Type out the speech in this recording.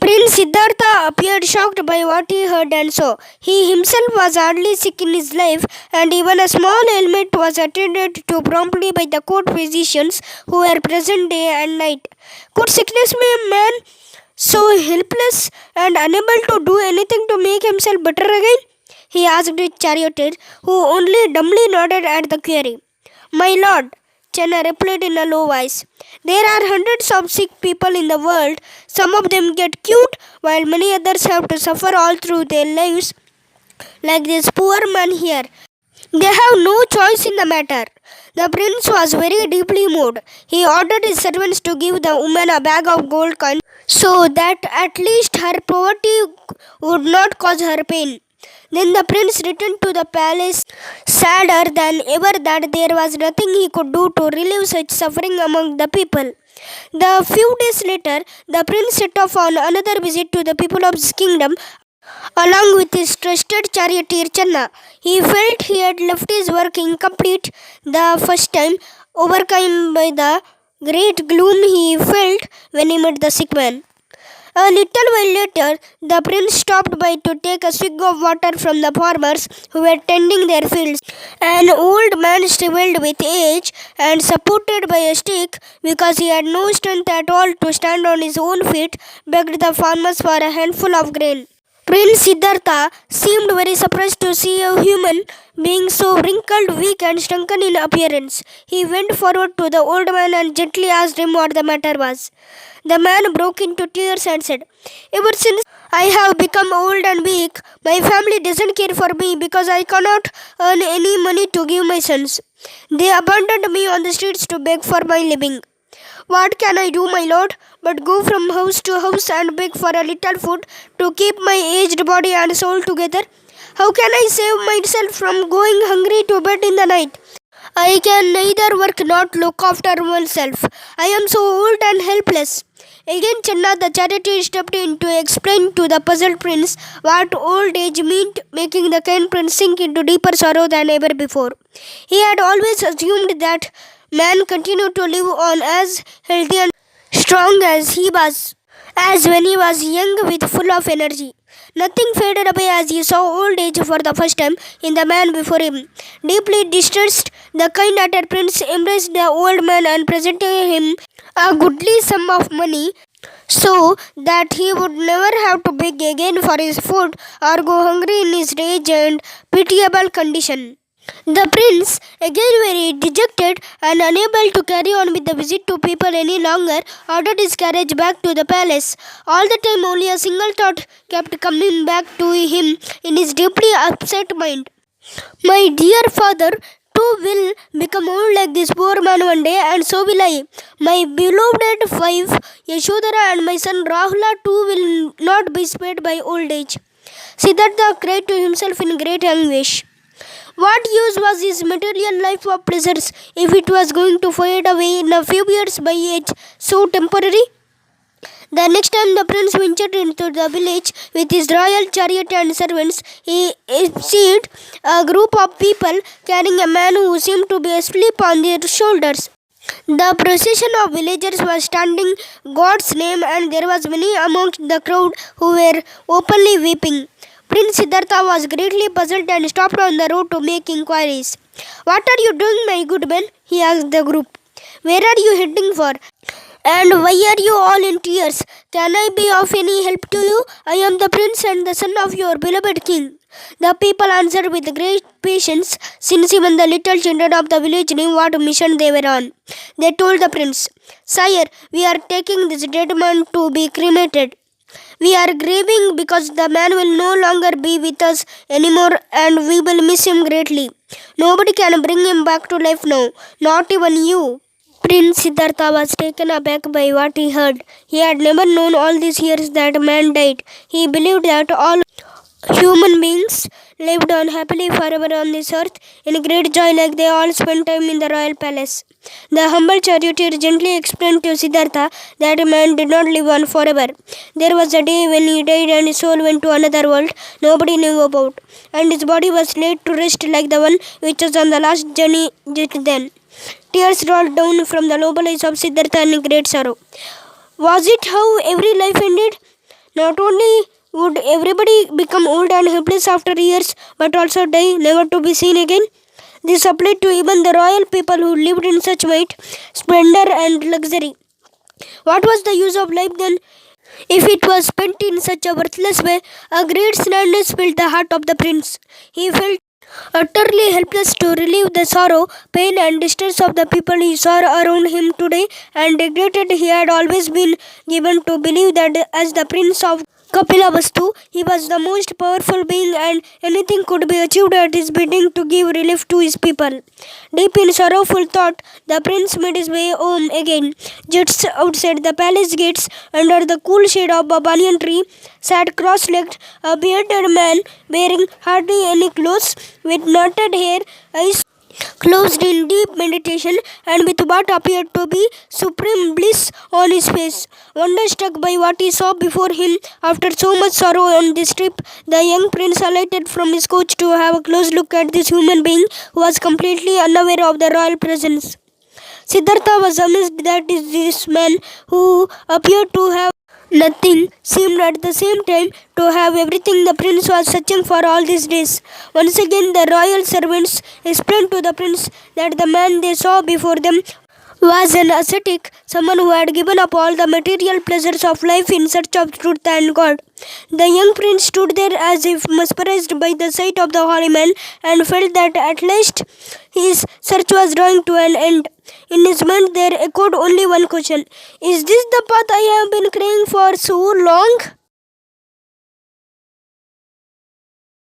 Prince Siddhartha appeared shocked by what he heard and saw. He himself was hardly sick in his life, and even a small ailment was attended to promptly by the court physicians who were present day and night. Could sickness make a man so helpless and unable to do anything to make himself better again? He asked the charioteer, who only dumbly nodded at the query. My lord, Chenna replied in a low voice, there are hundreds of sick people in the world. Some of them get cured, while many others have to suffer all through their lives, like this poor man here. They have no choice in the matter. The prince was very deeply moved. He ordered his servants to give the woman a bag of gold coins so that at least her poverty would not cause her pain. Then the prince returned to the palace, sadder than ever that there was nothing he could do to relieve such suffering among the people. The few days later, the prince set off on another visit to the people of his kingdom, along with his trusted charioteer Channa. He felt he had left his work incomplete the first time, overcome by the great gloom he felt when he met the sick man. A little while later, the prince stopped by to take a swig of water from the farmers who were tending their fields. An old man shriveled with age and supported by a stick because he had no strength at all to stand on his own feet, begged the farmers for a handful of grain. Prince Siddhartha seemed very surprised to see a human being so wrinkled, weak, and shrunken in appearance. He went forward to the old man and gently asked him what the matter was. The man broke into tears and said, ever since I have become old and weak, my family doesn't care for me because I cannot earn any money to give my sons. They abandoned me on the streets to beg for my living. What can I do, my lord, but go from house to house and beg for a little food to keep my aged body and soul together? How can I save myself from going hungry to bed in the night? I can neither work nor look after oneself. I am so old and helpless. Again Channa the charioteer stepped in to explain to the puzzled prince what old age meant, making the kind prince sink into deeper sorrow than ever before. He had always assumed that man continued to live on as healthy and strong as he was, as when he was young with full of energy. Nothing faded away as he saw old age for the first time in the man before him. Deeply distressed, the kind-hearted prince embraced the old man and presented him a goodly sum of money so that he would never have to beg again for his food or go hungry in his aged and pitiable condition. The prince, again very dejected and unable to carry on with the visit to people any longer, ordered his carriage back to the palace. All the time only a single thought kept coming back to him in his deeply upset mind. My dear father too will become old like this poor man one day, and so will I. My beloved wife Yashodhara and my son Rahula too will not be spared by old age. Siddhartha cried to himself in great anguish. What use was his material life of pleasures if it was going to fade away in a few years by age so temporary? The next time the prince ventured into the village with his royal chariot and servants, he perceived a group of people carrying a man who seemed to be asleep on their shoulders. The procession of villagers was chanting God's name, and there was many amongst the crowd who were openly weeping. Prince Siddhartha was greatly puzzled and stopped on the road to make inquiries. What are you doing, my good man? He asked the group. Where are you heading for? And why are you all in tears? Can I be of any help to you? I am the prince and the son of your beloved king. The people answered with great patience, since even the little children of the village knew what mission they were on. They told the prince, Sire, we are taking this dead man to be cremated. We are grieving because the man will no longer be with us anymore and we will miss him greatly. Nobody can bring him back to life now, not even you. Prince Siddhartha was taken aback by what he heard. He had never known all these years that man died. He believed that all human beings lived on happily forever on this earth in great joy, like they all spent time in the royal palace. The humble charioteer gently explained to Siddhartha that man did not live on forever. There was a day when he died and his soul went to another world nobody knew about, and his body was laid to rest like the one which was on the last journey just then. Tears rolled down from the noble eyes of Siddhartha in great sorrow. Was it how every life ended? Not only would everybody become old and helpless after years, but also die, never to be seen again. This applied to even the royal people who lived in such might, splendor, and luxury. What was the use of life then? If it was spent in such a worthless way, a great sadness filled the heart of the prince. He felt utterly helpless to relieve the sorrow, pain, and distress of the people he saw around him today, and regretted he had always been given to believe that as the prince of Kapilavastu, he was the most powerful being and anything could be achieved at his bidding to give relief to his people. Deep in sorrowful thought, the prince made his way home again. Just outside the palace gates, under the cool shade of a banyan tree, sat cross-legged a bearded man wearing hardly any clothes, with knotted hair, eyes closed in deep meditation, and with what appeared to be supreme bliss on his face. Wonder-struck by what he saw before him, after so much sorrow on this trip, the young prince alighted from his coach to have a close look at this human being who was completely unaware of the royal presence. Siddhartha was amazed that this man, who appeared to have nothing, seemed at the same time to have everything the prince was searching for all these days. Once again, the royal servants explained to the prince that the man they saw before them was an ascetic, someone who had given up all the material pleasures of life in search of truth and God. The young prince stood there as if mesmerized by the sight of the holy man and felt that at last his search was drawing to an end. In his mind there echoed only one question: is this the path I have been craving for so long?